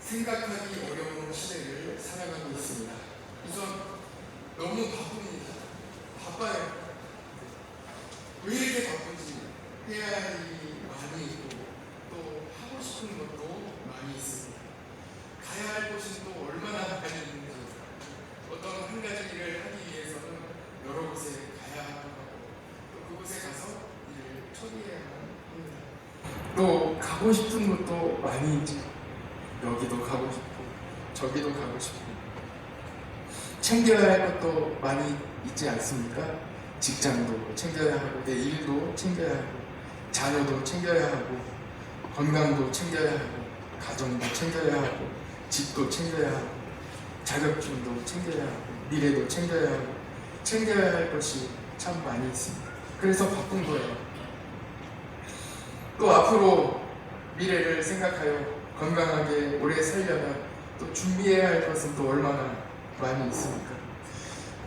생각하기 어려운 시대를 살아가고 있습니다. 우선 너무 바쁩니다. 바빠요. 왜 이렇게 바쁜지 해야 할 일이 많이 있고 또 하고 싶은 것도 많이 있습니다. 가야 할 곳은 또 얼마나 많이 있는지 어떤 한 가지 일을 하기 위해서는 여러 곳에 가야 하고 또 그곳에 가서 일을 처리해야만 합니다. 또 가고 싶은 곳도 많이 있죠. 여기도 가고 싶고 저기도 가고 싶고 챙겨야 할 것도 많이 있지 않습니까? 직장도 챙겨야 하고 내 일도 챙겨야 하고 자녀도 챙겨야 하고 건강도 챙겨야 하고 가정도 챙겨야 하고 집도 챙겨야 하고 자격증도 챙겨야 하고 미래도 챙겨야 하고 챙겨야 할 것이 참 많이 있습니다. 그래서 바쁜 거예요. 또 앞으로 미래를 생각하여 건강하게 오래 살려면 또 준비해야 할 것은 또 얼마나 많이 있습니까?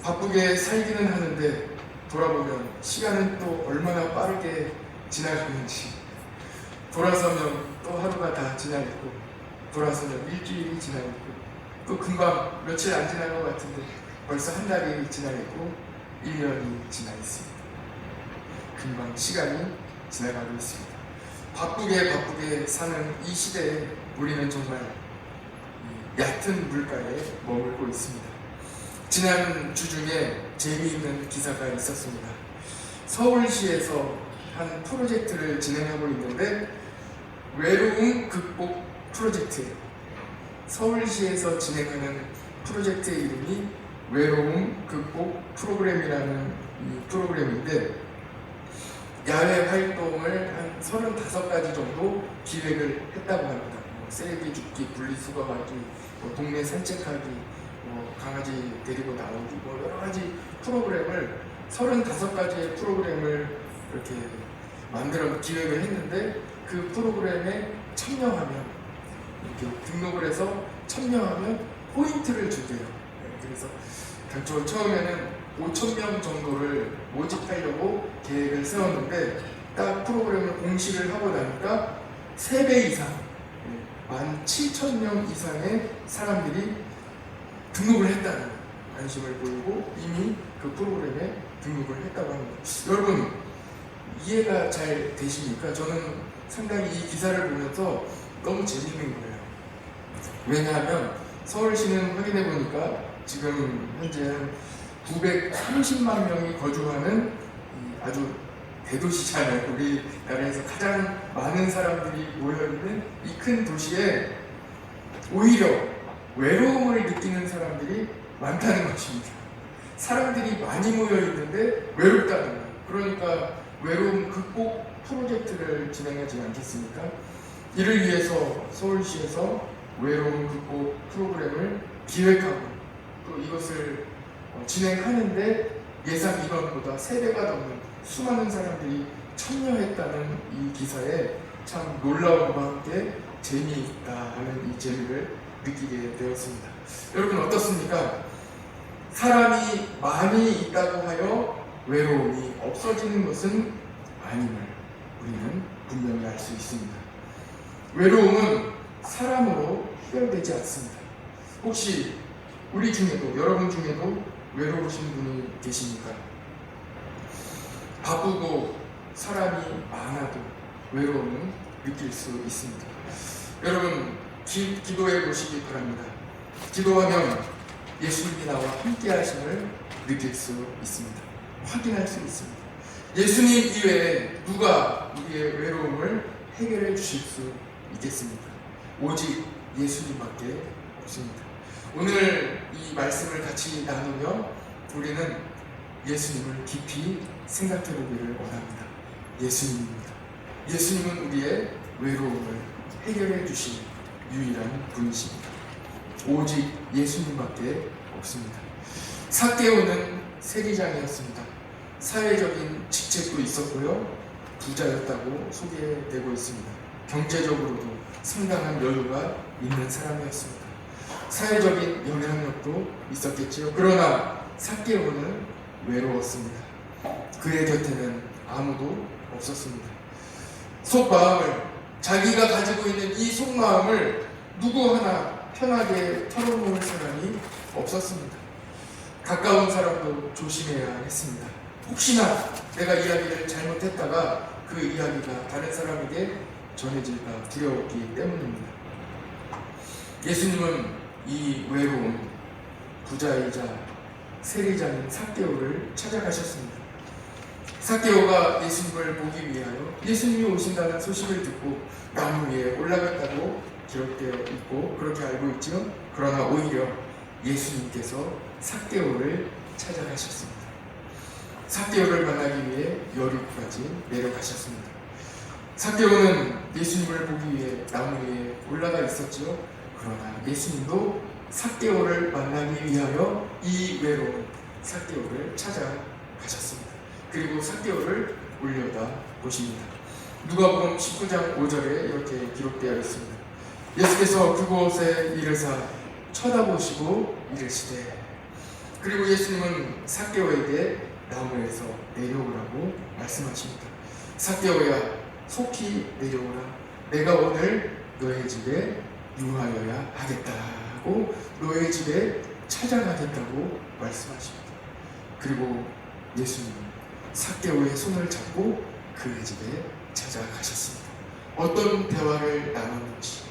바쁘게 살기는 하는데 돌아보면 시간은 또 얼마나 빠르게 지나가는지 돌아서면 또 하루가 다 지나 있고 돌아서면 일주일이 지나 있고 또 금방 며칠 안 지난 것 같은데 벌써 한 달이 지나 있고 1년이 지나 있습니다. 금방 시간이 지나가고 있습니다. 바쁘게 사는 이 시대에 우리는 정말 얕은 물가에 머물고 있습니다. 지난 주 중에 재미있는 기사가 있었습니다. 서울시에서 한 프로젝트를 진행하고 있는데 외로움 극복 프로젝트. 서울시에서 진행하는 프로젝트의 이름이 외로움 극복 프로그램이라는 이 프로그램인데 야외 활동을 한 35가지 정도 기획을 했다고 합니다. 쓰레기 줍기, 분리수거하기, 동네 산책하기, 강아지 데리고 나오기, 여러 가지 프로그램을 35가지의 프로그램을 이렇게 만들어 기획을 했는데 그 프로그램에 참여하면 이렇게 등록을 해서 참여하면 포인트를 준대요. 그래서 당초 처음에는 5,000명 정도를 모집하려고 계획을 세웠는데 딱 프로그램을 공시를 하고 나니까 3배 이상 17,000명 이상의 사람들이 등록을 했다는 관심을 보이고 이미 그 프로그램에 등록을 했다고 합니다. 여러분 이해가 잘 되십니까? 저는 상당히 이 기사를 보면서 너무 재밌는 거예요. 왜냐하면 서울시는 확인해 보니까 지금 현재 한 930만 명이 거주하는 아주 대도시잖아요. 우리나라에서 가장 많은 사람들이 모여있는 이 큰 도시에 오히려 외로움을 느끼는 사람들이 많다는 것입니다. 사람들이 많이 모여있는데 외롭다는 거예요. 그러니까 외로움 극복 프로젝트를 진행하지 않겠습니까? 이를 위해서 서울시에서 외로움 극복 프로그램을 기획하고 또 이것을 진행하는데 예상 인원보다 3배가 넘는 수많은 사람들이 참여했다는 이 기사에 참 놀라움과 함께 재미있다 하는 이 재미를 느끼게 되었습니다. 여러분 어떻습니까? 사람이 많이 있다고 하여 외로움이 없어지는 것은 아님을 우리는 분명히 알 수 있습니다. 외로움은 사람으로 해결되지 않습니다. 혹시 우리 중에도 여러분 중에도 외로우신 분이 계십니까? 바쁘고 사람이 많아도 외로움은 느낄 수 있습니다. 여러분 기도해 보시기 바랍니다. 기도하면 예수님이 나와 함께 하심을 느낄 수 있습니다. 확인할 수 있습니다. 예수님 이외에 누가 우리의 외로움을 해결해 주실 수 있겠습니까? 오직 예수님밖에 없습니다. 오늘 이 말씀을 같이 나누며 우리는 예수님을 깊이 생각해 보기를 원합니다. 예수님입니다. 예수님은 우리의 외로움을 해결해 주신 유일한 분이십니다. 오직 예수님밖에 없습니다. 삭개오는 세리장이었습니다. 사회적인 직책도 있었고요. 부자였다고 소개되고 있습니다. 경제적으로도 상당한 여유가 있는 사람이었습니다. 사회적인 영향력도 있었겠지요. 그러나 삭개오는 외로웠습니다. 그의 곁에는 아무도 없었습니다. 속마음을 자기가 가지고 있는 이 속마음을 누구 하나 편하게 털어놓을 사람이 없었습니다. 가까운 사람도 조심해야 했습니다. 혹시나 내가 이야기를 잘못했다가 그 이야기가 다른 사람에게 전해질까 두려웠기 때문입니다. 예수님은 이 외로운 부자이자 세리자인 삭개오를 찾아가셨습니다. 삭개오가 예수님을 보기 위하여 예수님이 오신다는 소식을 듣고 나무 위에 올라갔다고 기록되어 있고 그렇게 알고 있지요. 그러나 오히려 예수님께서 삭개오를 찾아가셨습니다. 삭개오를 만나기 위해 여리고까지 내려가셨습니다. 삭개오는 예수님을 보기 위해 나무 위에 올라가 있었지요. 그러나 예수님도 삭개오를 만나기 위하여 이 외로운 삭개오를 찾아가셨습니다. 그리고 삭개오를 올려다 보십니다. 누가복음 19장 5절에 이렇게 기록되어 있습니다. 예수께서 그곳에 이르사 쳐다보시고 이르시되. 그리고 예수님은 삭개오에게 나무에서 내려오라고 말씀하십니다. 삭개오야, 속히 내려오라. 내가 오늘 너의 집에 유하여야 하겠다고 너의 집에 찾아가겠다고 말씀하십니다. 그리고 예수님은 삭개오의 손을 잡고 그의 집에 찾아가셨습니다. 어떤 대화를 나눴는지,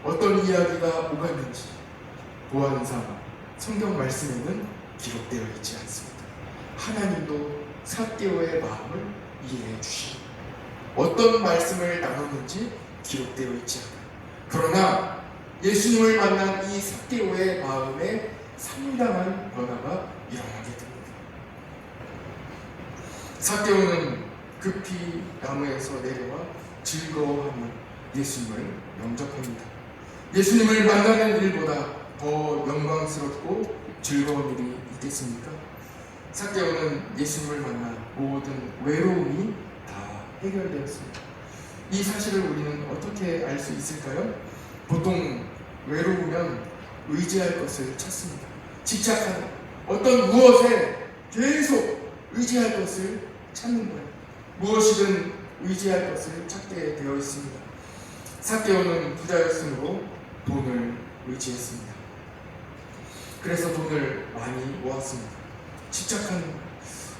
어떤 이야기가 오갔는지 보안상 성경 말씀에는 기록되어 있지 않습니다. 하나님도 삭개오의 마음을 이해해 주시고 어떤 말씀을 나눴는지 기록되어 있지 않아요. 그러나 예수님을 만난 이 삭개오의 마음에 상당한 변화가 일어나게 됩니다. 삭개오는 급히 나무에서 내려와 즐거워하며 예수님을 영접합니다. 예수님을 만나는 일보다 더 영광스럽고 즐거운 일이 있겠습니까? 삭개오는 예수님을 만나 모든 외로움이 다 해결되었습니다. 이 사실을 우리는 어떻게 알 수 있을까요? 보통 외로우면 의지할 것을 찾습니다. 집착하는 어떤 무엇에 계속 의지할 것을 찾는 거예요. 무엇이든 의지할 것을 찾게 되어 있습니다. 삭개오는 부자였으므로 돈을 의지했습니다. 그래서 돈을 많이 모았습니다. 집착하는 거예요.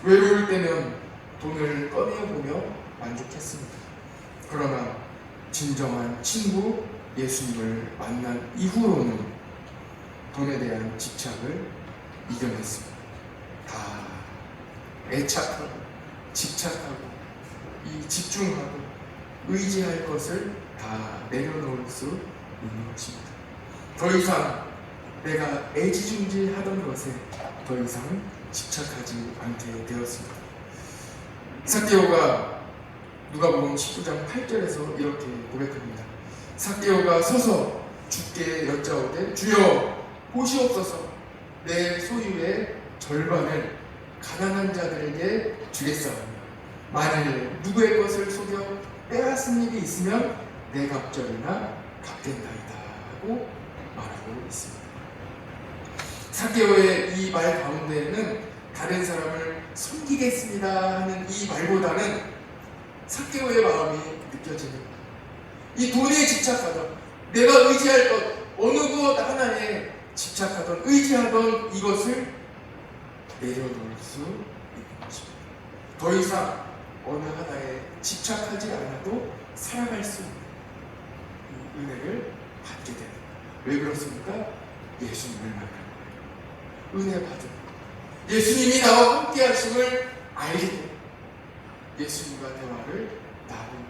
외로울 때면 돈을 꺼내보며 만족했습니다. 그러나 진정한 친구 예수님을 만난 이후로는 돈에 대한 집착을 이겨냈습니다. 다 애착하고 집착하고 이 집중하고 의지할 것을 다 내려놓을 수 있는 것입니다. 더 이상 내가 애지중지하던 것에 더 이상 집착하지 않게 되었습니다. 삭개오가 누가복음 19장 8절에서 이렇게 고백합니다. 삭개오가 서서 주께 여짜오되 주여 보시옵소서 내 소유의 절반을 가난한 자들에게 주겠사오니 만일 누구의 것을 속여 빼앗은 일이 있으면 내 갑절이나 갚겠나이다 하고 말하고 있습니다. 삭개오의 이 말 가운데에는 다른 사람을 섬기겠습니다 하는 이 말보다는 삭개오의 마음이 느껴집니다. 이 돈에 집착하던 내가 의지할 것 어느 것 하나에 집착하던 의지하던 이것을 내려놓을 수 있는 것입니다. 더 이상 어느 하나에 집착하지 않아도 살아갈 수 있는 이 은혜를 받게 됩니다. 왜 그렇습니까? 예수님을 만난 거예요. 은혜 받은 예수님이 나와 함께 하심을 알게 됩니다. 예수님과 대화를 나눈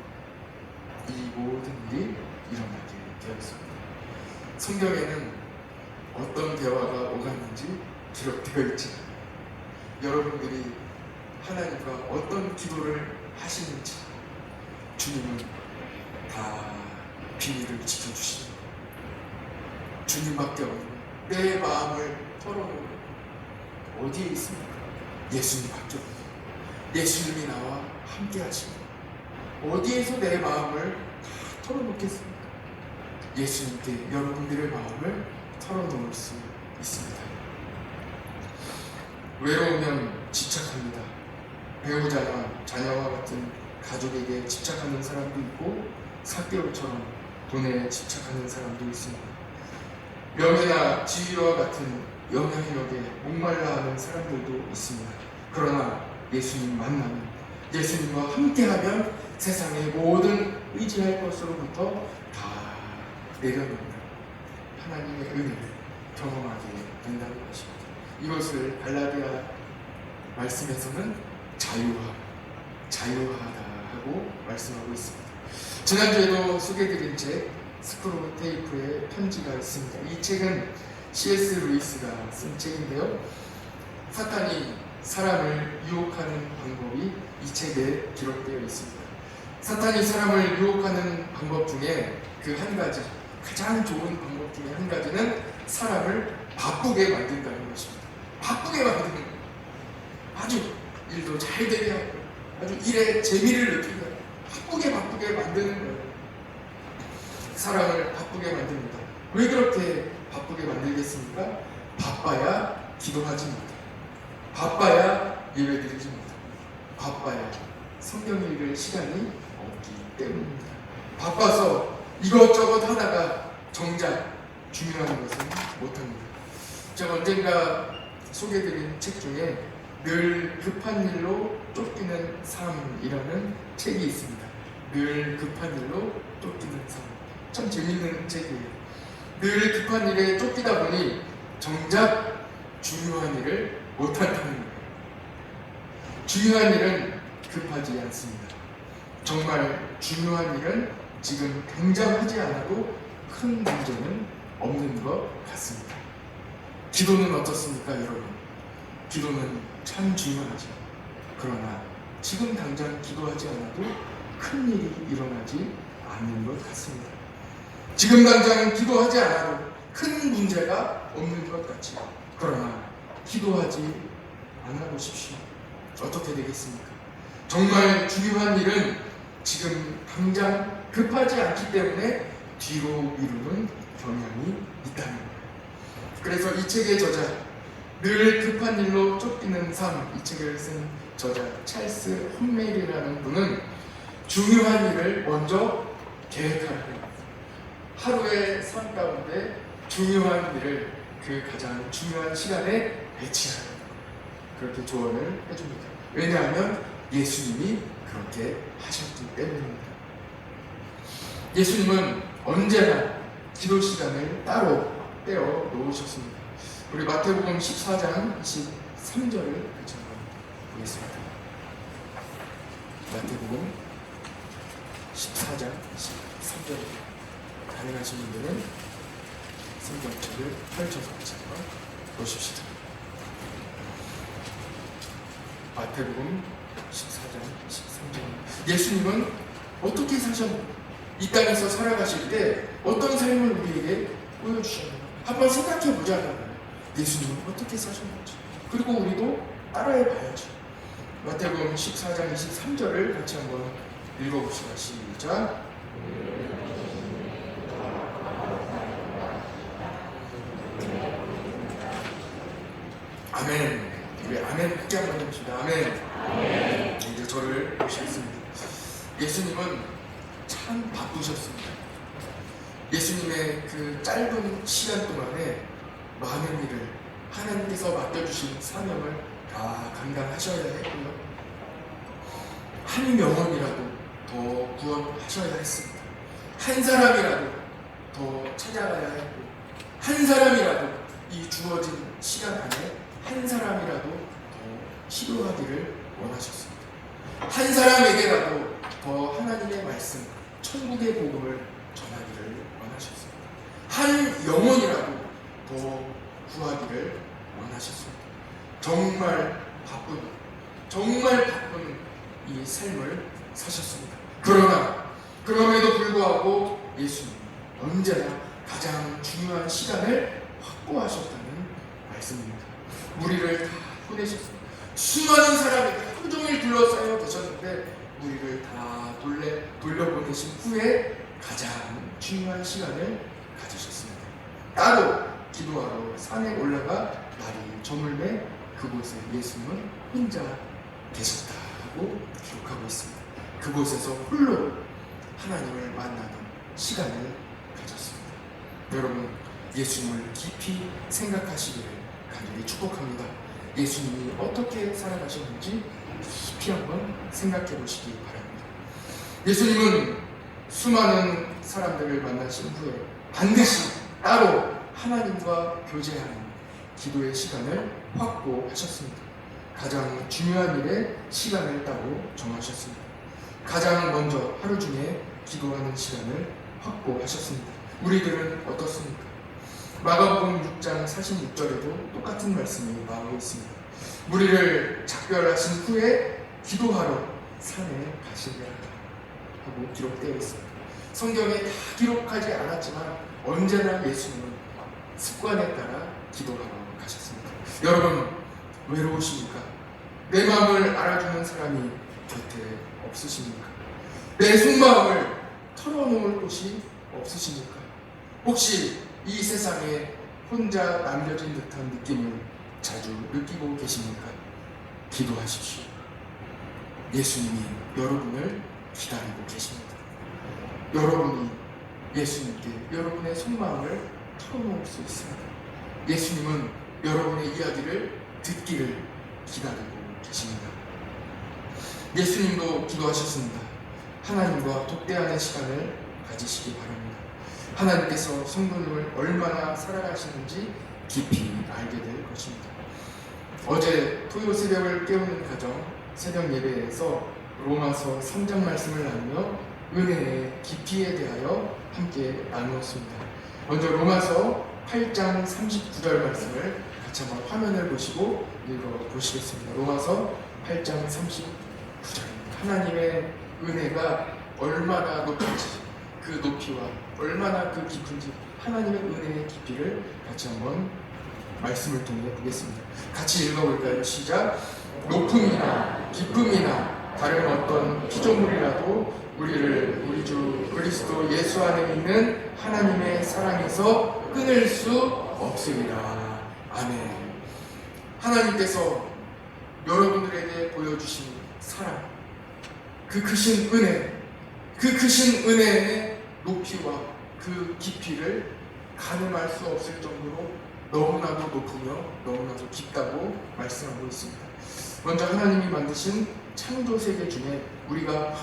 이 모든 일이 일어나게 되었습니다. 성경에는 어떤 대화가 오갔는지 기록되어 있지 않아요. 여러분들이 하나님과 어떤 기도를 하시는지 주님은 다 비밀을 지켜주십니다. 주님밖에 없는 내 마음을 털어놓는 어디에 있습니까? 예수님밖에 없는 예수님이 나와 함께 하십니다. 어디에서 내 마음을 다 털어놓겠습니까? 예수님께 여러분들의 마음을 털어놓을 수 있습니다. 외로우면 집착합니다. 배우자나 자녀와 같은 가족에게 집착하는 사람도 있고 삭개오처럼 돈에 집착하는 사람도 있습니다. 명예나 지위와 같은 영향력에 목말라하는 사람들도 있습니다. 그러나 예수님 만나면, 예수님과 함께하면 세상의 모든 의지할 것으로부터 다 내려놓는 하나님의 은혜를 경험하게 된다는 것입니다. 이것을 갈라디아 말씀에서는 자유하다 하고 말씀하고 있습니다. 지난주에도 소개해드린 책 스크롤 테이프의 편지가 있습니다. 이 책은 C.S. 루이스가 쓴 책인데요, 사탄이 사람을 유혹하는 방법이 이 책에 기록되어 있습니다. 사탄이 사람을 유혹하는 방법 중에 그 한 가지, 가장 좋은 방법 중에 한 가지는 사람을 바쁘게 만든다는 것입니다. 바쁘게 만드는 거예요. 아주 일도 잘 되게 하고 아주 일에 재미를 느끼게 하고 바쁘게 만드는 거예요. 사람을 바쁘게 만듭니다. 왜 그렇게 바쁘게 만들겠습니까? 바빠야 기도하지 못해. 바빠야 예배드리지 못해. 바빠야 성경 읽을 시간이 없기 때문입니다. 바빠서 이것저것 하다가 정작 중요한 것은 못합니다. 제가 언젠가 소개해드린 책 중에 늘 급한 일로 쫓기는 삶이라는 책이 있습니다. 늘 급한 일로 쫓기는 삶. 참 재밌는 책이에요. 늘 급한 일에 쫓기다 보니 정작 중요한 일을 못한다는 거예요. 중요한 일은 급하지 않습니다. 정말 중요한 일은 지금 당장 하지 않아도 큰 문제는 없는 것 같습니다. 기도는 어떻습니까, 여러분? 기도는 참 중요하죠. 그러나 지금 당장 기도하지 않아도 큰 일이 일어나지 않는 것 같습니다. 지금 당장 기도하지 않아도 큰 문제가 없는 것 같지요. 그러나 기도하지 않아 보십시오. 어떻게 되겠습니까? 정말 중요한 일은 지금 당장 급하지 않기 때문에 뒤로 미루는 경향이 있다는 거예요. 그래서 이 책의 저자, 늘 급한 일로 쫓기는 삶, 이 책을 쓴 저자 찰스 홈메일이라는 분은 중요한 일을 먼저 계획하라고 합니다. 하루의 삶 가운데 중요한 일을 그 가장 중요한 시간에 배치하라고 그렇게 조언을 해줍니다. 왜냐하면 예수님이 그렇게 하셨기 때문입니다. 예수님은 언제나 기도 시간을 따로 떼어 놓으셨습니다. 우리 마태복음 14장 23절을 같이 한번 보겠습니다. 마태복음 14장 23절, 가능하신 분들은 성경책을 펼쳐서 같이 한번 보십시다. 마태복음 14장 13절. 예수님은 어떻게 사셨는가? 이 땅에서 살아가실 때 어떤 삶을 우리에게 보여주셨는가? 한번 생각해 보자고요. 예수님은 어떻게 사셨는지. 그리고 우리도 따라해 봐야죠. 마태복음 14장 23절을 같이 한번 읽어봅시다. 시작. 아멘. 우리 아멘 크게 한번 해봅시다. 아멘. 이제 저를 보시겠습니다. 예수님은 참 바쁘셨습니다. 예수님의 그 짧은 시간 동안에 많은 일을, 하나님께서 맡겨주신 사명을 다 감당하셔야 했고요. 한 영혼이라도 더 구원하셔야 했습니다. 한 사람이라도 더 찾아가야 했고, 한 사람이라도 이 주어진 시간 안에 한 사람이라도 더 치료하기를 원하셨습니다. 한 사람에게라도 더 하나님의 말씀, 천국의 복음을 전하기를 원하셨습니다. 한 영혼이라도 더 구하기를 원하셨습니다. 정말 바쁜 이 삶을 사셨습니다. 그럼에도 불구하고 예수님 언제나 가장 중요한 시간을 확보하셨다는 말씀입니다. 무리를 다 보내셨습니다. 수많은 사람이 하루 종일 둘러싸여 계셨는데 무리를 다 돌려보내신 후에 가장 중요한 시간을 가지셨습니다. 따로 기도하러 산에 올라가 날이 저물매 그곳에 예수님은 혼자 계셨다고 기록하고 있습니다. 그곳에서 홀로 하나님을 만나는 시간을 가졌습니다. 여러분, 예수님을 깊이 생각하시기를 간절히 축복합니다. 예수님이 어떻게 살아가셨는지 깊이 한번 생각해 보시기 바랍니다. 예수님은 수많은 사람들을 만나신 후에 반드시 따로 하나님과 교제하는 기도의 시간을 확보하셨습니다. 가장 중요한 일에 시간을 따로 정하셨습니다. 가장 먼저 하루 중에 기도하는 시간을 확보하셨습니다. 우리들은 어떻습니까? 마가복음 6장 46절에도 똑같은 말씀이 나오고 있습니다. 우리를 작별하신 후에 기도하러 산에 가시리라 하고 기록되어 있습니다. 성경에 다 기록하지 않았지만 언제나 예수님은 습관에 따라 기도하러 가셨습니다. 여러분, 외로우십니까? 내 마음을 알아주는 사람이 곁에 없으십니까? 내 속마음을 털어놓을 곳이 없으십니까? 혹시 이 세상에 혼자 남겨진 듯한 느낌을 자주 느끼고 계십니까? 기도하십시오. 예수님이 여러분을 기다리고 계십니다. 여러분이 예수님께 여러분의 속마음을 털어놓을 수 있습니다. 예수님은 여러분의 이야기를 듣기를 기다리고 계십니다. 예수님도 기도하셨습니다. 하나님과 독대하는 시간을 가지시기 바랍니다. 하나님께서 성도님을 얼마나 사랑하시는지 깊이 알게 될 것입니다. 어제 토요 새벽을 깨우는 가정 새벽 예배에서 로마서 3장 말씀을 나누며 은혜의 깊이에 대하여 함께 나누었습니다. 먼저 로마서 8장 39절 말씀을 같이 한번 화면을 보시고 읽어보시겠습니다. 로마서 8장 39절입니다. 하나님의 은혜가 얼마나 높은지, 그 높이와 얼마나 그 깊은지 하나님의 은혜의 깊이를 같이 한번 말씀을 통해 보겠습니다. 같이 읽어볼까요? 시작. 높음이나 기쁨이나 다른 어떤 피조물이라도 우리를 우리 주 그리스도 예수 안에 있는 하나님의 사랑에서 끊을 수 없으리라. 아멘. 하나님께서 여러분들에게 보여주신 사랑, 그 크신 은혜, 그 크신 은혜의 높이와 그 깊이를 가늠할 수 없을 정도로 너무나도 높으며 너무나도 깊다고 말씀하고 있습니다. 먼저 하나님이 만드신 창조 세계 중에 우리가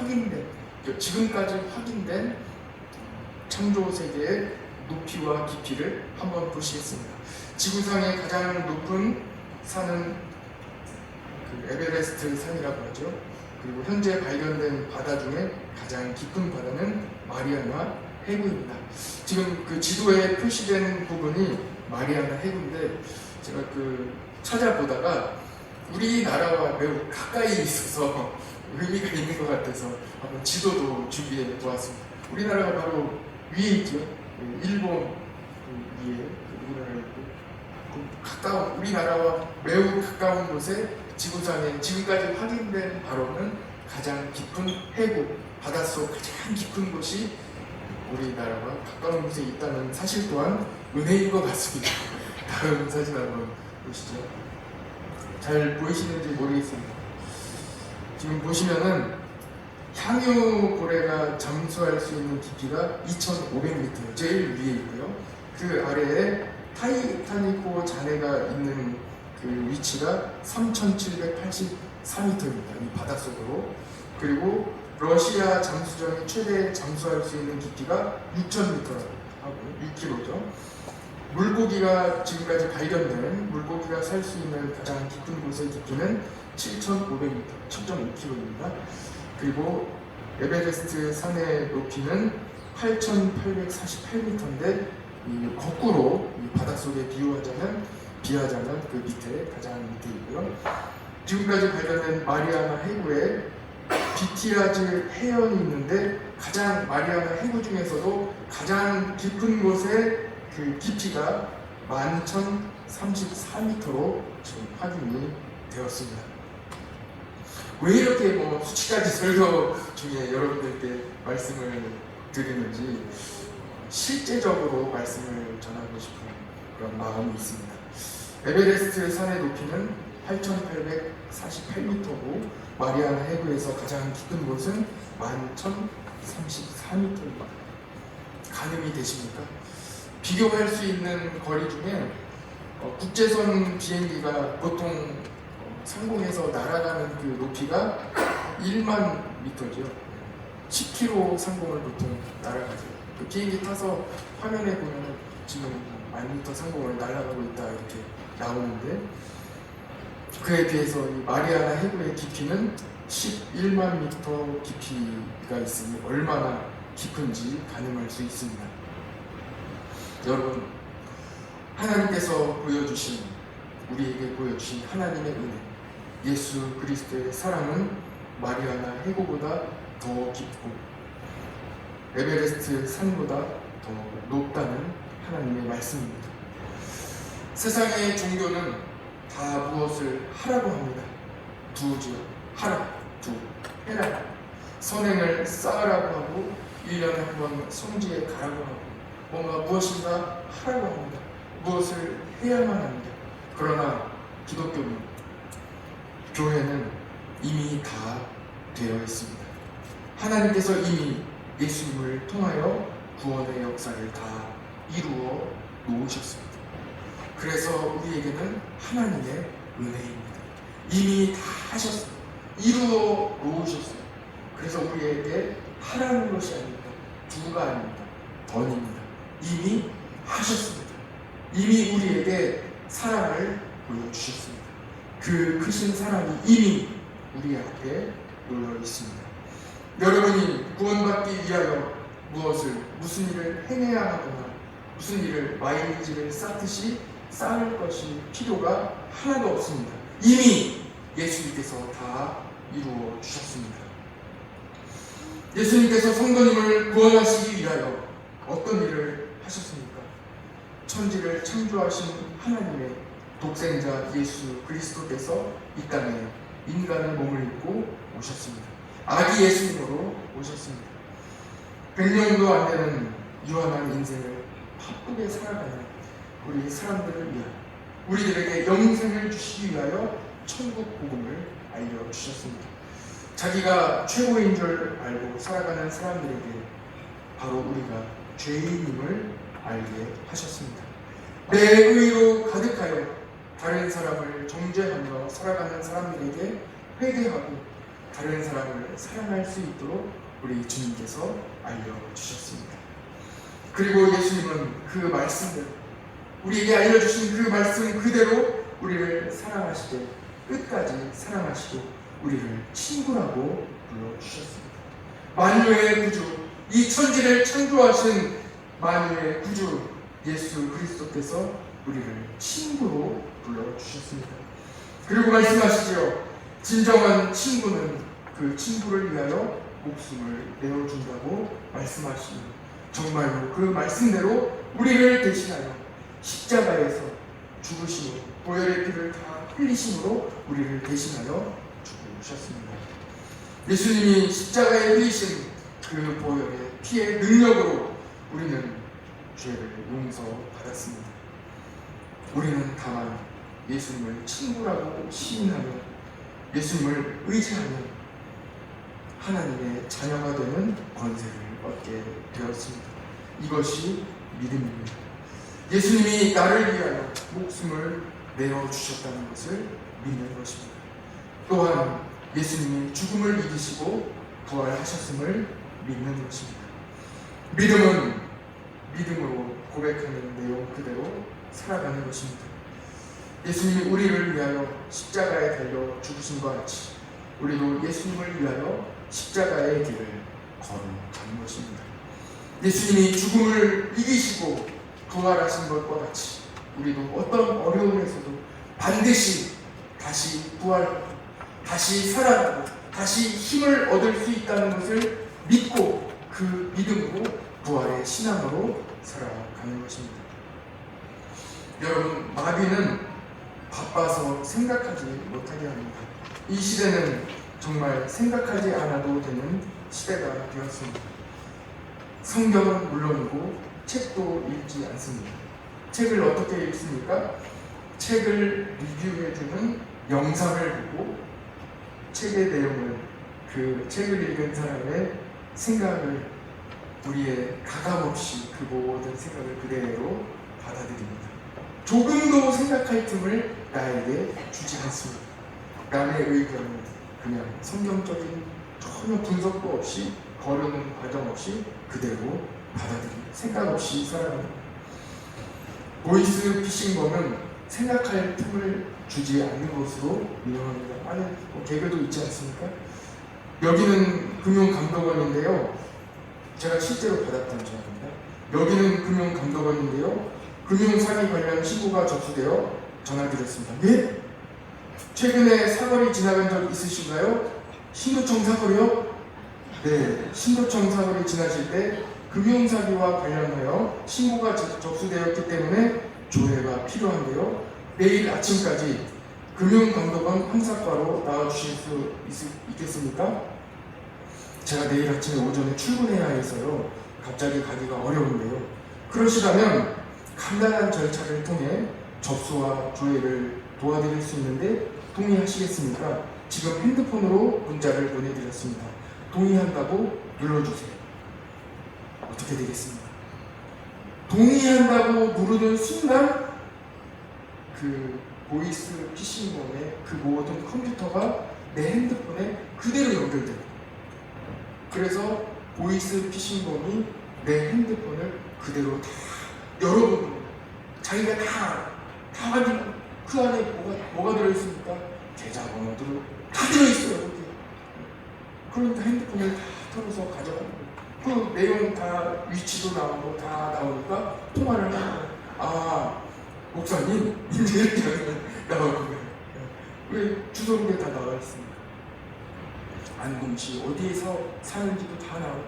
지금까지 확인된 창조 세계의 높이와 깊이를 한번 보시겠습니다. 지구상의 가장 높은 산은 그 에베레스트 산이라고 하죠. 그리고 현재 발견된 바다 중에 가장 깊은 바다는 마리아나 해구입니다. 지금 그 지도에 표시된 부분이 마리아나 해구인데 제가 찾아보다가 우리나라와 매우 가까이 있어서 의미가 있는 것 같아서 한번 지도도 준비해 보았습니다. 우리나라가 바로 위에 있죠. 일본 위에 우리나라 있고 우리나라와 매우 가까운 곳에 지구상에 지금까지 확인된 바로는 가장 깊은 해구, 바닷속 가장 깊은 곳이 우리나라와 가까운 곳에 있다는 사실 또한 은혜인 것 같습니다. 다음 사진 한번 보시죠. 잘 보이시는지 모르겠습니다. 지금 보시면은 향유고래가 잠수할 수 있는 깊이가 2,500m 제일 위에 있고요. 그 아래에 타이타닉호 잔해가 있는 그 위치가 3,784m입니다. 이 바닷속으로. 그리고 러시아 잠수정이 최대 잠수할 수 있는 깊이가 6,000m라고 하고 6km죠. 물고기가 지금까지 발견된 물고기가 살 수 있는 가장 깊은 곳의 깊이는 7,500m, 7.5km입니다. 그리고 에베레스트 산의 높이는 8,848m인데 거꾸로 이 바닷속에 비하자면 그 밑에 가장 밑에 있고요. 지금까지 발견된 마리아나 해구에 비티라즈 해연이 있는데 마리아나 해구 중에서도 가장 깊은 곳에 그 깊이가 11,034m로 지금 확인이 되었습니다. 왜 이렇게 수치까지 설교 중에 여러분들께 말씀을 드리는지 실제적으로 말씀을 전하고 싶은 그런 마음이 있습니다. 에베레스트 산의 높이는 8,848m고 마리아나 해구에서 가장 깊은 곳은 11,034m입니다. 가늠이 되십니까? 비교할 수 있는 거리 중에 국제선 비행기가 보통 상공에서 날아가는 그 높이가 1만 미터죠. 10km 상공을 보통 날아가죠. 그 비행기 타서 화면에 보면 지금 10,000m 상공을 날아가고 있다 이렇게 나오는데, 그에 비해서 이 마리아나 해구의 깊이는 11만 미터 깊이가 있으니 얼마나 깊은지 가늠할 수 있습니다. 여러분, 하나님께서 우리에게 보여주신 하나님의 은혜, 예수 그리스도의 사랑은 마리아나 해구보다 더 깊고 에베레스트 산보다 더 높다는 하나님의 말씀입니다. 세상의 종교는 다 무엇을 하라고 합니다. 두지요. 하라, 해라. 선행을 쌓으라고 하고 1년에 한 번 성지에 가라고 하고 뭔가 무엇인가 하라고 합니다. 무엇을 해야만 합니다. 그러나 기독교는, 교회는 이미 다 되어 있습니다. 하나님께서 이미 예수님을 통하여 구원의 역사를 다 이루어 놓으셨습니다. 그래서 우리에게는 하나님의 은혜입니다. 이미 다 하셨어요. 이루어 놓으셨어요. 그래서 우리에게 하라는 것이 아닙니다. 두가 아닙니다. 던입니다. 이미 하셨습니다. 이미 우리에게 사랑을 보여주셨습니다. 그 크신 사랑이 이미 우리 앞에 놓여 있습니다. 여러분이 구원받기 위하여 무슨 일을 행해야 하거나 무슨 일을 마일리지를 쌓듯이 쌓을 것이 필요가 하나도 없습니다. 이미 예수님께서 다 이루어 주셨습니다. 예수님께서 성도님을 구원하시기 위하여 어떤 일을 하셨습니까? 천지를 창조하신 하나님의 독생자 예수 그리스도께서 이 땅에 인간의 몸을 입고 오셨습니다. 아기 예수님으로 오셨습니다. 100년도 안 되는 유한한 인생을 바쁘게 살아가는 우리 사람들을 위하여, 우리들에게 영생을 주시기 위하여 천국 복음을 알려주셨습니다. 자기가 최고인 줄 알고 살아가는 사람들에게 바로 우리가 죄인임을 알게 하셨습니다. 내 의로 가득하여 다른 사람을 정죄하며 살아가는 사람들에게 회개하고 다른 사람을 사랑할 수 있도록 우리 주님께서 알려주셨습니다. 그리고 예수님은 그 말씀대로, 우리에게 알려주신 그 말씀 그대로 우리를 사랑하시되 끝까지 사랑하시고 우리를 친구라고 불러주셨습니다. 만유의 구주, 이 천지를 창조하신 만유의 구주 예수 그리스도께서 우리를 친구로 불러주셨습니다. 그리고 말씀하시죠. 진정한 친구는 그 친구를 위하여 목숨을 내어준다고 말씀하시니, 정말로 그 말씀대로 우리를 대신하여 십자가에서 죽으심으로, 보혈의 피를 다 흘리심으로 우리를 대신하여 죽으셨습니다. 예수님이 십자가에 흘리신 그 보혈의 피의 능력으로 우리는 죄를 용서받았습니다. 우리는 다만 예수님을 친구라고 시인하며 예수님을 의지하며 하나님의 자녀가 되는 권세를 얻게 되었습니다. 이것이 믿음입니다. 예수님이 나를 위하여 목숨을 내어주셨다는 것을 믿는 것입니다. 또한 예수님이 죽음을 이기시고 부활하셨음을 믿는 것입니다. 믿음은 믿음으로 고백하는 내용 그대로 살아가는 것입니다. 예수님이 우리를 위하여 십자가에 달려 죽으신 것 같이 우리도 예수님을 위하여 십자가의 길을 걸어가는 것입니다. 예수님이 죽음을 이기시고 부활하신 것과 같이 우리도 어떤 어려움에서도 반드시 다시 부활하고 다시 살아나고 다시 힘을 얻을 수 있다는 것을 믿고 그 믿음으로 부활의 신앙으로 살아가는 것입니다. 여러분, 마귀는 바빠서 생각하지 못하게 합니다. 이 시대는 정말 생각하지 않아도 되는 시대가 되었습니다. 성경은 물론이고 책도 읽지 않습니다. 책을 어떻게 읽습니까? 책을 리뷰해주는 영상을 보고 책의 내용을 그 책을 읽은 사람의 생각을 우리의 가감없이 그 모든 생각을 그대로 받아들입니다. 조금도 생각할 틈을 나에게 주지 않습니다. 남의 의견을 그냥 성경적인 전혀 분석도 없이 거르는 과정 없이 그대로 받아들입니다. 생각 없이 살아갑니다. 보이스 피싱범은 생각할 틈을 주지 않는 것으로 유명합니다. 안에 개그도 있지 않습니까? 여기는 금융감독원인데요. 제가 실제로 받았던 전화입니다. 여기는 금융감독원인데요. 금융사기 관련 신고가 접수되어 전화드렸습니다. 예? 최근에 사거리 지나간 적 있으신가요? 신도청 사거리요? 네, 신도청 사거리 지나실 때 금융사기와 관련하여 신고가 접수되었기 때문에 조회가 필요한데요. 내일 아침까지 금융감독원 형사과로 나와주실 수 있겠습니까? 제가 내일 아침에 오전에 출근해야 해서요. 갑자기 가기가 어려운데요. 그러시다면 간단한 절차를 통해 접수와 조회를 도와드릴 수 있는데 동의하시겠습니까? 지금 핸드폰으로 문자를 보내드렸습니다. 동의한다고 눌러주세요. 어떻게 되겠습니까? 동의한다고 누르는 순간 그 보이스 피싱범의 그 모든 컴퓨터가 내 핸드폰에 그대로 연결돼요. 그래서 보이스 피싱범이 내 핸드폰을 그대로 다 열어보는, 자기가 다 확인, 그 안에 뭐가 들어있습니까? 계좌번호도 다 들어있어요. 거기. 그러니까 핸드폰을 다 털어서 가져가는 거예요. 그 내용 다 위치도 나오고 다 나오니까 통화를 하고, 아 목사님 이렇게 나오는 거예요. 왜 주소록에 다 나와 있습니다. 안동시 어디에서 사는지도 다 나오고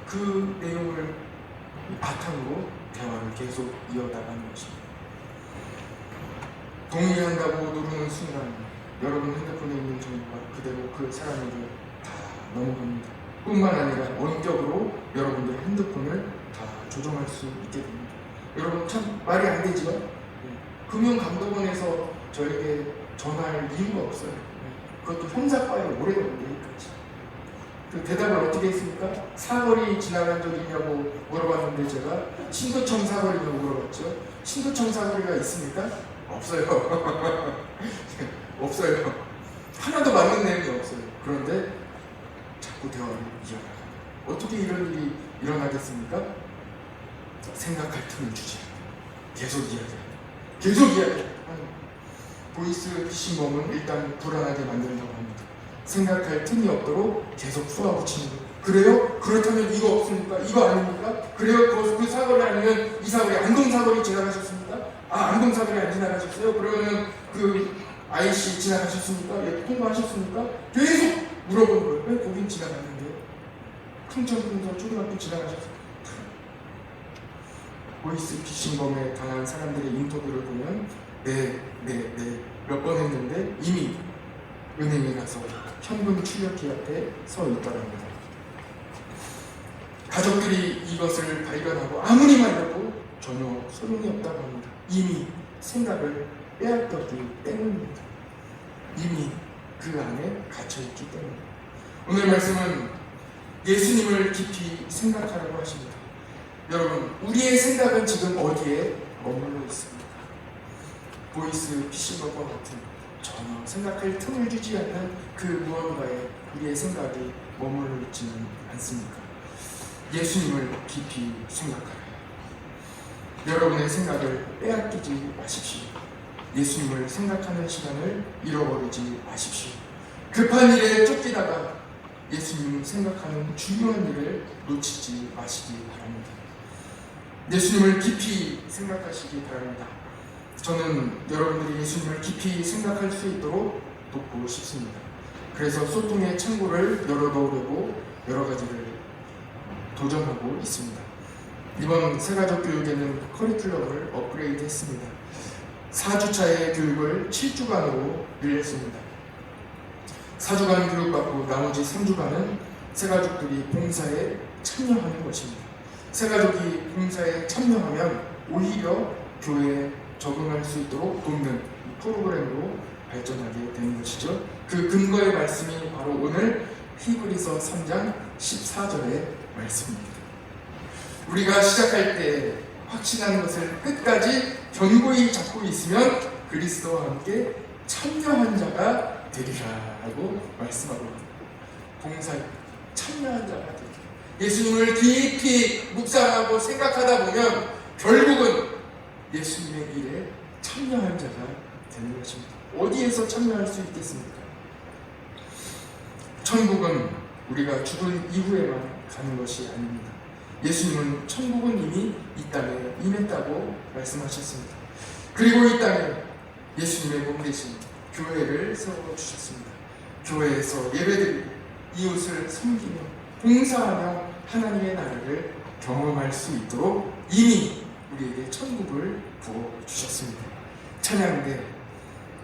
그 내용을 바탕으로 대화를 계속 이어나가는 것입니다. 동의한다고 누르는 순간 여러분 핸드폰에 있는 정보가 그대로 그 사람에게 다 넘어갑니다. 뿐만 아니라 원격으로 여러분들의 핸드폰을 다 조정할 수 있게 됩니다. 여러분 참 말이 안 되지만 금융감독원에서 저에게 전화할 이유가 없어요. 그것도 형사과에 오래 걸린 얘기까지. 그 대답을 어떻게 했습니까? 사거리 지나간 적 있냐고 물어봤는데 제가 신도청 사거리냐고 물어봤죠. 신도청 사거리가 있습니까? 없어요. 없어요. 하나도 맞는 내용이 없어요. 그런데 자꾸 대화를 이어나가요. 어떻게 이런 일이 일어나겠습니까? 생각할 틈을 주지 않아요. 계속 이야기해요. 계속 이야기해요. 보이스 피싱범은 일단 불안하게 만든다고 합니다. 생각할 틈이 없도록 계속 쏘아붙이는 거예요. 그래요? 그렇다면 이거 없습니까? 이거 아닙니까? 그래요? 그 사거리 아니면 이 사거리, 안동 사거리 지나가셨습니까? 아, 안동 사거리 안 지나가셨어요? 그러면 그 IC 지나가셨습니까? 예, 통과하셨습니까? 계속 물어보는 거예요. 왜 거긴 지나갔는데요? 풍천풍천 초등학교 지나가셨어요? 보이스 피싱범에 당한 사람들의 인터뷰를 보면 몇 번 했는데 이미 은행에 가서 현금 출력기 앞에 서 있더랍니다. 가족들이 이것을 발견하고 아무리 말해도 전혀 소용이 없다고 합니다. 이미 생각을 빼앗겼기 때문입니다. 이미 그 안에 갇혀있기 때문에. 오늘 말씀은 예수님을 깊이 생각하라고 하십니다. 여러분, 우리의 생각은 지금 어디에 머물러 있습니까? 보이스 피싱범과 같은 전혀 생각할 틈을 주지 않는 그 무언가에 우리의 생각이 머물러 있지는 않습니까? 예수님을 깊이 생각하라. 여러분의 생각을 빼앗기지 마십시오. 예수님을 생각하는 시간을 잃어버리지 마십시오. 급한 일에 쫓기다가 예수님을 생각하는 중요한 일을 놓치지 마시기 바랍니다. 예수님을 깊이 생각하시기 바랍니다. 저는 여러분들이 예수님을 깊이 생각할 수 있도록 돕고 싶습니다. 그래서 소통의 창구를 열어놓으려고 여러 가지를 도전하고 있습니다. 이번 새가족 교육에는 커리큘럼을 업그레이드 했습니다. 4주차의 교육을 7주간으로 늘렸습니다. 4주간 교육받고 나머지 3주간은 새가족들이 봉사에 참여하는 것입니다. 새가족이 봉사에 참여하면 오히려 교회에 적응할 수 있도록 돕는 프로그램으로 발전하게 되는 것이죠. 그 근거의 말씀이 바로 오늘 히브리서 3장 14절의 말씀입니다. 우리가 시작할 때 확신하는 것을 끝까지 견고히 잡고 있으면 그리스도와 함께 참여한 자가 되리라 하고 말씀하고 있습니다. 봉사에 참여한 자가 되리라. 예수님을 깊이 묵상하고 생각하다 보면 결국은 예수님의 일에 참여한 자가 되는 것입니다. 어디에서 참여할 수 있겠습니까? 천국은 우리가 죽은 이후에만 가는 것이 아닙니다. 예수님은 천국은 이미 이 땅에 임했다고 말씀하셨습니다. 그리고 이 땅에 예수님의 몸 대신 교회를 세워주셨습니다. 교회에서 예배드리고 이웃을 섬기며 봉사하며 하나님의 나라를 경험할 수 있도록 이미 우리에게 천국을 부어주셨습니다. 찬양대,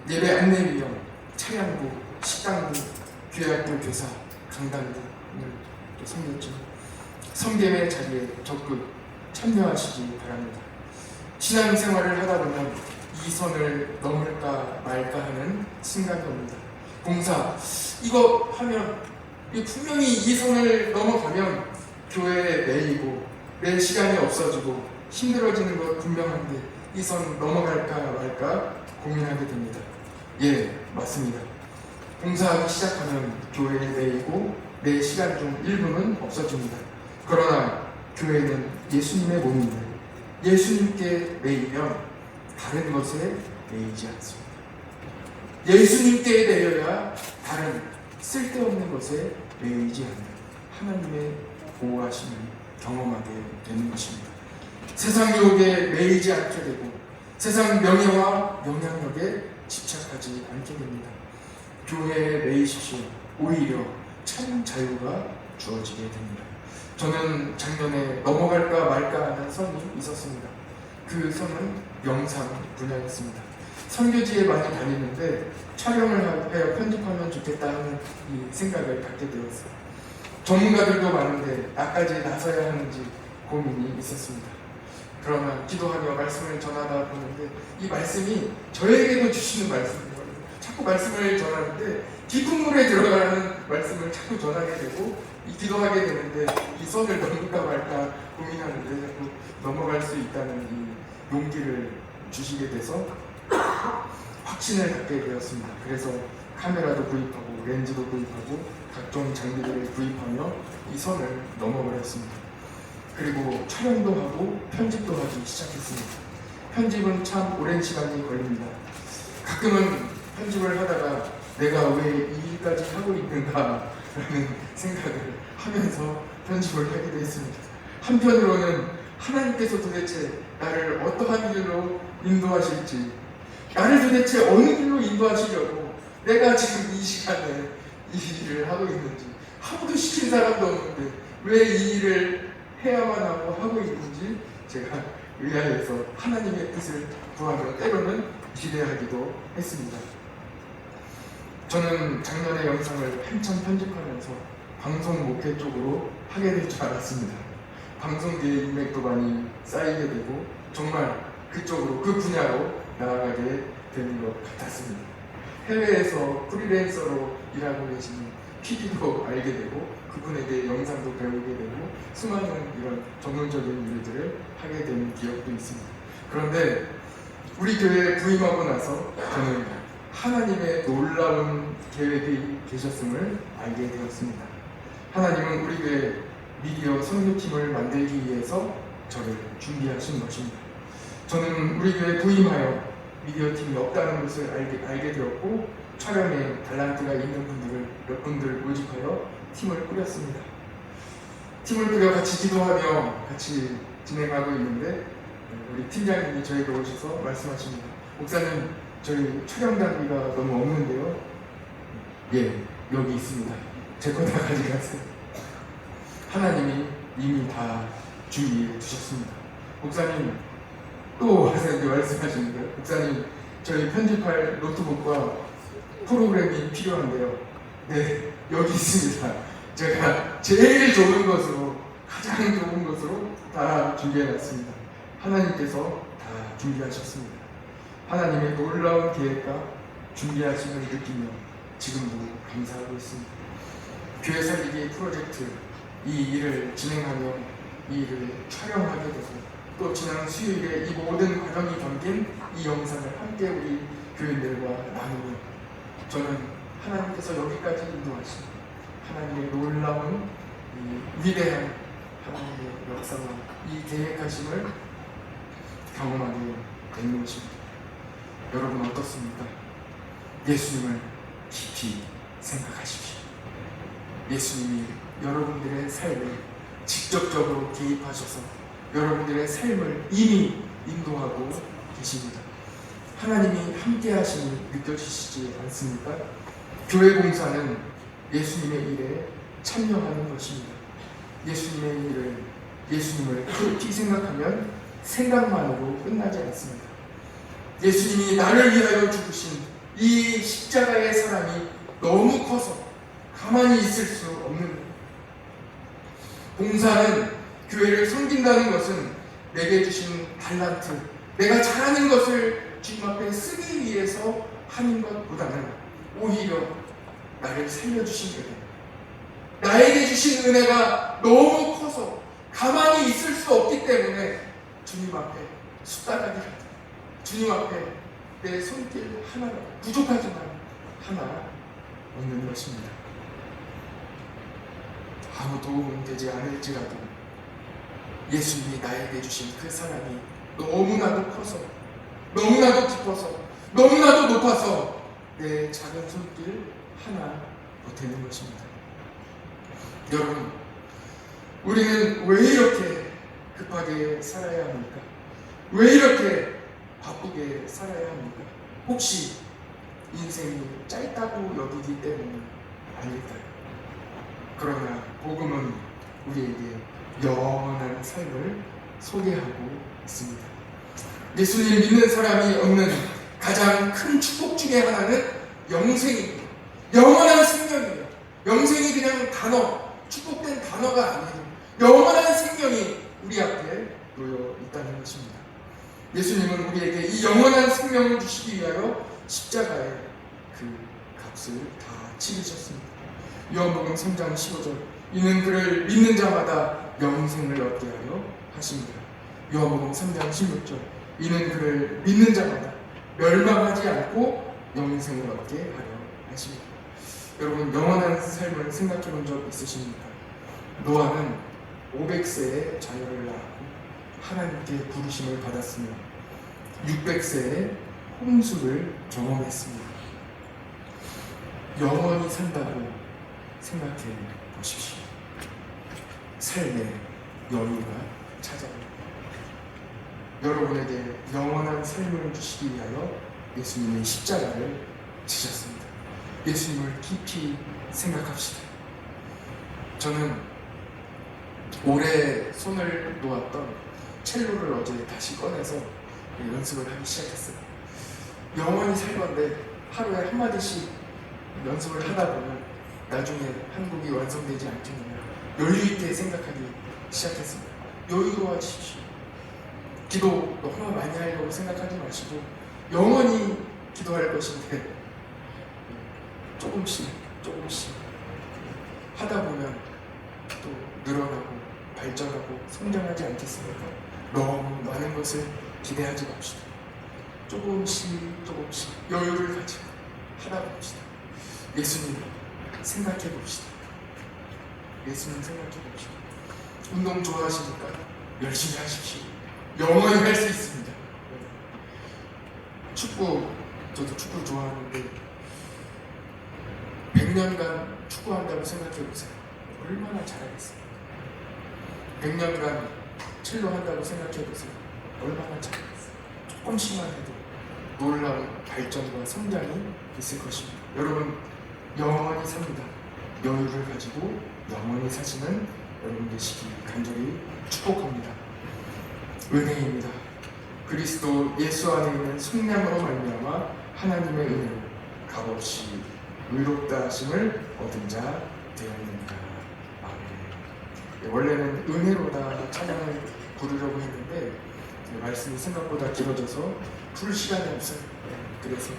예배 안내위원, 찬양부, 식당부, 교회학교 교사, 강단부를 또 섬겼죠. 성김의 자리에 적극 참여하시기 바랍니다. 신앙생활을 하다 보면 이 선을 넘을까 말까 하는 순간이 옵니다. 봉사, 이거 하면 분명히 이 선을 넘어가면 교회에 매이고 내 시간이 없어지고 힘들어지는 것 분명한데 이 선 넘어갈까 말까 고민하게 됩니다. 예, 맞습니다. 봉사하기 시작하면 교회에 매이고 내 시간 중 일부는 없어집니다. 그러나 교회는 예수님의 몸인데 예수님께 매이면 다른 것에 매이지 않습니다. 예수님께 매여야 다른 쓸데없는 것에 매이지 않는 하나님의 보호하심을 경험하게 되는 것입니다. 세상 유혹에 매이지 않게 되고 세상 명예와 영향력에 집착하지 않게 됩니다. 교회에 매이십시오. 오히려 참 자유가 주어지게 됩니다. 저는 작년에 넘어갈까 말까 하는 선이 있었습니다. 그 선은 영상 분야였습니다. 선교지에 많이 다니는데 촬영을 하여 편집하면 좋겠다 하는 이 생각을 갖게 되었어요. 전문가들도 많은데 나까지 나서야 하는지 고민이 있었습니다. 그러나 기도하며 말씀을 전하다 보는데 이 말씀이 저에게도 주시는 말씀이에요. 자꾸 말씀을 전하는데 깊은 물에 들어가는 말씀을 자꾸 전하게 되고 기도하게 되는데 이 선을 넘을까 말까 고민하는데 자꾸 넘어갈 수 있다는 이 용기를 주시게 돼서 확신을 갖게 되었습니다. 그래서 카메라도 구입하고 렌즈도 구입하고 각종 장비들을 구입하며 이 선을 넘어버렸습니다. 그리고 촬영도 하고 편집도 하기 시작했습니다. 편집은 참 오랜 시간이 걸립니다. 가끔은 편집을 하다가 내가 왜 이 일까지 하고 있는가 라는 생각을 하면서 편집을 하기도 했습니다. 한편으로는 하나님께서 도대체 나를 어떠한 길로 인도하실지, 나를 도대체 어느 길로 인도하시려고 내가 지금 이 시간에 이 일을 하고 있는지, 아무도 시킨 사람도 없는데 왜 이 일을 해야만 하고 있는지 제가 의아해서 하나님의 뜻을 구하며 때로는 기대하기도 했습니다. 저는 작년에 영상을 한참 편집하면서 방송 목회 쪽으로 하게 될 줄 알았습니다. 방송계의 인맥도 많이 쌓이게 되고 정말 그쪽으로, 그 분야로 나아가게 되는 것 같았습니다. 해외에서 프리랜서로 일하고 계시는 PD도 알게 되고 그분에게 영상도 배우게 되고 수많은 이런 전문적인 일들을 하게 되는 기억도 있습니다. 그런데 우리 교회에 부임하고 나서 저는 하나님의 놀라운 계획이 계셨음을 알게 되었습니다. 하나님은 우리 교회 미디어 선교팀을 만들기 위해서 저를 준비하신 것입니다. 저는 우리 교회에 부임하여 미디어 팀이 없다는 것을 알게 되었고 촬영에 달란트가 있는 분들을 몇 분들 모집하여 팀을 꾸렸습니다. 팀을 꾸려 같이 기도하며 같이 진행하고 있는데 우리 팀장님이 저에게 오셔서 말씀하십니다. 목사님, 저희 촬영 장비가 너무 없는데요. 예, 여기 있습니다. 제 거 다 가져가세요. 하나님이 이미 다 준비해 두셨습니다. 목사님, 또 와서 이제 말씀하시는데요. 목사님, 저희 편집할 노트북과 프로그램이 필요한데요. 네, 여기 있습니다. 제가 제일 좋은 것으로, 가장 좋은 것으로 다 준비해놨습니다. 하나님께서 다 준비하셨습니다. 하나님의 놀라운 계획과 준비하심을 느끼며 지금도 감사하고 있습니다. 교회 살리기 프로젝트 이 일을 진행하며 이 일을 촬영하게 되고 또 지난 수요일에 이 모든 과정이 담긴 이 영상을 함께 우리 교인들과 나누며 저는 하나님께서 여기까지 인도하신 하나님의 놀라운 이 위대한 하나님의 역사와 이 계획하심을 경험하게 된 것입니다. 여러분 어떻습니까? 예수님을 깊이 생각하십시오. 예수님이 여러분들의 삶에 직접적으로 개입하셔서 여러분들의 삶을 이미 인도하고 계십니다. 하나님이 함께 하심이 느껴지시지 않습니까? 교회 봉사는 예수님의 일에 참여하는 것입니다. 예수님을 깊이 생각하면 생각만으로 끝나지 않습니다. 예수님이 나를 위하여 죽으신 이 십자가의 사랑이 너무 커서 가만히 있을 수 없는 거예요. 봉사는 교회를 섬긴다는 것은 내게 주신 달란트, 내가 잘하는 것을 주님 앞에 쓰기 위해서 하는 것보다는 오히려 나를 살려주신 은혜, 나에게 주신 은혜가 너무 커서 가만히 있을 수 없기 때문에 주님 앞에 숟가락이라도, 주님 앞에 내 손길 하나라도, 부족하지만 하나 얻는 것입니다. 아무 도움 되지 않을지라도 예수님이 나에게 주신 그 사랑이 너무나도 커서, 너무나도 깊어서, 너무나도 높아서 내 작은 손길 하나 보태는 것입니다. 여러분, 우리는 왜 이렇게 급하게 살아야 합니까? 왜 이렇게 바쁘게 살아야 합니까? 혹시 인생이 짧다고 여기기 때문 아닐까요? 그러나 복음은 우리에게 영원한 삶을 소개하고 있습니다. 예수님 믿는 사람이 얻는 가장 큰 축복 중에 하나는 영생입니다. 영원한 생명이에요. 영생이 그냥 단어, 축복된 단어가 아니에요. 영원한 생명이 우리 앞에 놓여 있다는 것입니다. 예수님은 우리에게 이 영원한 생명을 주시기 위하여 십자가에 그 값을 다 치르셨습니다. 요한복음 3장 15절, 이는 그를 믿는 자마다 영생을 얻게 하려 하십니다. 요한복음 3장 16절, 이는 그를 믿는 자마다 멸망하지 않고 영생을 얻게 하려 하십니다. 여러분, 영원한 삶을 생각해 본 적 있으십니까? 노아는 500세에 자녀를 낳았고 하나님께 부르심을 받았으며 600세에 홍수를 경험했습니다. 영원히 산다고 생각해 보십시오. 삶의 여유가 찾아옵니다. 여러분에게 영원한 삶을 주시기 위하여 예수님의 십자가를 지셨습니다. 예수님을 깊이 생각합시다. 저는 오래 손을 놓았던 첼로를 어제 다시 꺼내서 연습을 하기 시작했어요. 영원히 살 건데 하루에 한마디씩 연습을 하다 보면 나중에 한 곡이 완성되지 않겠느냐 여유 있게 생각하기 시작했습니다. 여유로워지십시오. 기도 너무 많이 하려고 생각하지 마시고 영원히 기도할 것인데 조금씩 하다 보면 또 늘어나고 발전하고 성장하지 않겠습니까? 너무 많은 것을 기대하지 맙시다. 조금씩 여유를 가지고 하다 봅시다. 예수님 생각해 봅시다. 예수님 생각해 봅시다. 운동 좋아하시니까 열심히 하십시오. 영원히 할 수 있습니다. 저도 축구 좋아하는데 100년간 축구한다고 생각해 보세요. 얼마나 잘하겠습니까? 100년간 첼로 한다고 생각해 보세요. 얼마나 잘하겠어요. 조금씩만 해도 놀라운 발전과 성장이 있을 것입니다. 여러분, 영원히 삽니다. 여유를 가지고 영원히 사시는 여러분 되시기 간절히 축복합니다. 은혜입니다. 그리스도 예수 안에 있는 속량으로 말미암아 하나님의 은혜로 값없이 의롭다 하심을 얻은 자 되었느니라. 아멘. 원래는 은혜로다 찬양을 부르려고 했는데 말씀이 생각보다 길어져서 부를 시간이 없어요. 그래서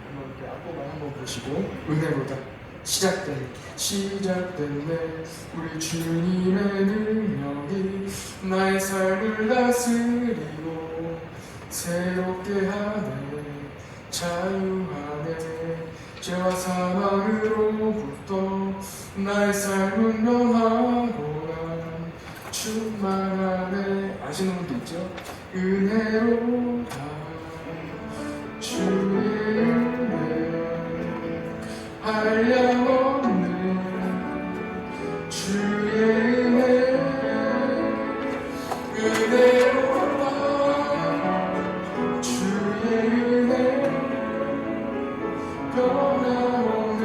한번 앞부분 한번 보시고 은혜로다 시작됐네. 우리 주님의 능력이 나의 삶을 다스리고 새롭게 하네. 자유하네. 죄와 사망으로부터 나의 삶은 변하고 난 충만하네. 아시는 분도 있죠? 은혜로다 주의 은혜 한량없는 주의 은혜 은혜로다 주의 은혜 변함없는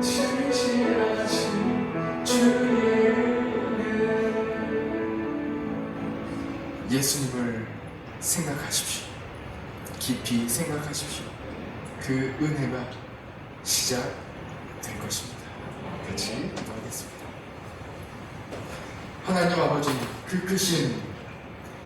신실하신 주의 은혜. 예수님을 생각하십시오. 깊이 생각하십시오. 그 은혜가 시작된 것입니다. 같이 기도하겠습니다. 하나님 아버지, 그 크신